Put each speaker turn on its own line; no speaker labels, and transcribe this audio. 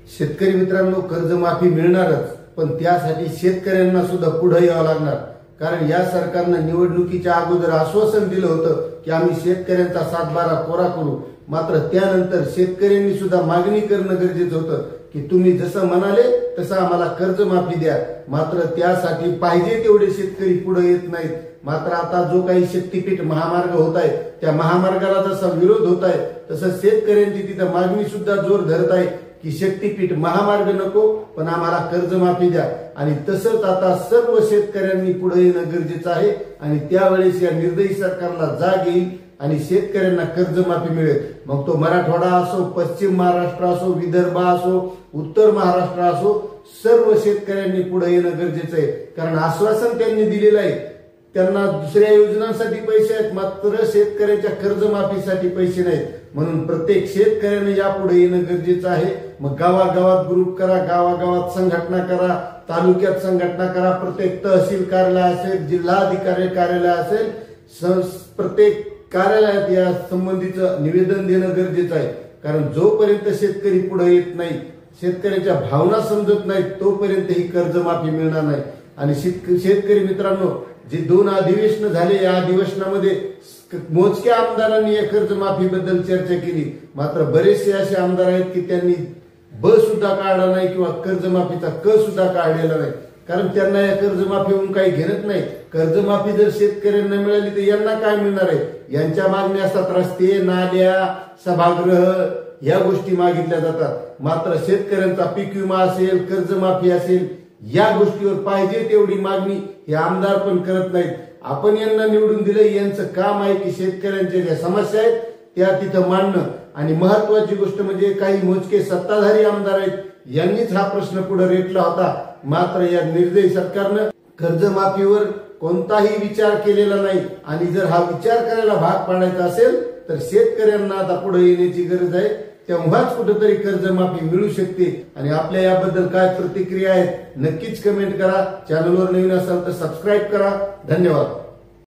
शेतकरी मित्रांनो, कर्जमाफी मिळणारच, पण त्यासाठी शेतकऱ्यांना सुद्धा पुढे यावं लागणार। कारण या सरकारनं निवडणुकीच्या अगोदर आश्वासन दिलं होतं की आम्ही शेतकऱ्यांचा 7/12 कोरा करू, मात्र त्यानंतर शेतकऱ्यांनी सुद्धा मागणी करणं गरजेचं होतं की तुम्ही जसं म्हणाले तसं आम्हाला कर्जमाफी द्या, मात्र त्यासाठी पाहिजे तेवढे शेतकरी पुढे येत नाहीत। मात्र आता जो काही शक्तीपीठ महामार्ग होत आहे त्या महामार्गाला जसा विरोध होत आहे तसं शेतकऱ्यांची तिथं मागणी सुद्धा जोर धरत आहे की शक्तीपीठ महामार्ग नको, पण आम्हाला कर्जमाफी द्या। आणि तसंच आता सर्व शेतकऱ्यांनी पुढे येणं गरजेचं आहे आणि त्यावेळेस या निर्दयी सरकारला जाग येईल आणि शेतकऱ्यांना कर्जमाफी मिळेल। मग तो मराठवाडा असो, पश्चिम महाराष्ट्र असो, विदर्भ असो, उत्तर महाराष्ट्र असो, सर्व शेतकऱ्यांनी पुढे येणं गरजेचं आहे। कारण आश्वासन त्यांनी दिलेलं आहे, त्यांना दुसऱ्या योजनांसाठी पैसे आहेत, मात्र शेतकऱ्याच्या कर्जमाफीसाठी पैसे नाहीत। म्हणून प्रत्येक शेतकऱ्याने यापुढे येणं गरजेचं आहे। मग गावागावात ग्रुप करा, गावागावात संघटना करा, तालुक्यात संघटना करा, प्रत्येक तहसील कार्यालय असेल, जिल्हाधिकारी कार्यालय असेल, प्रत्येक कार्यालयात या संबंधीचं निवेदन देणं गरजेचं आहे। कारण जोपर्यंत शेतकरी पुढे येत नाही, शेतकऱ्याच्या भावना समजत नाहीत, तोपर्यंत ही कर्जमाफी मिळणार नाही। आणि शेतकरी मित्रांनो, जे 2 अधिवेशन झाले, या अधिवेशनामध्ये मोजक्या आमदारांनी या कर्जमाफीबद्दल चर्चा केली, मात्र बरेचसे असे आमदार आहेत की त्यांनी ब सुद्धा काढला नाही किंवा कर्जमाफीचा क सुद्धा काढलेला नाही। कारण त्यांना या कर्जमाफीहून काही घेणत नाही। कर्जमाफी जर शेतकऱ्यांना मिळाली तर यांना काय मिळणार आहे? यांच्या मागण्या असतात रस्ते, नाल्या, सभागृह, या गोष्टी मागितल्या जातात। मात्र शेतकऱ्यांचा पीक विमा असेल, कर्जमाफी असेल, या गोष्टीवर पाहिजे तेवढी मागणी हे आमदार पण करत नाहीत। आपण यांना निवडून दिलं, यांचं काम आहे की शेतकऱ्यांच्या ज्या समस्या आहेत त्या तिथं मांडणं। आणि महत्वाची गोष्ट म्हणजे काही मोजके सत्ताधारी आमदार आहेत, यांनीच हा प्रश्न पुढे रेटला होता। मात्र या निर्दयी सरकारनं कर्जमाफीवर कोणताही विचार केलेला नाही। आणि जर हा विचार करायला भाग पाडायचा असेल तर शेतकऱ्यांना आता पुढे येण्याची गरज आहे, तेव्हाच कुठेतरी कर्जमाफी मिळू शकते। आणि आपल्या याबद्दल काय प्रतिक्रिया आहेत नक्कीच कमेंट करा। चॅनलवर नवीन असाल तर सबस्क्राईब करा। धन्यवाद।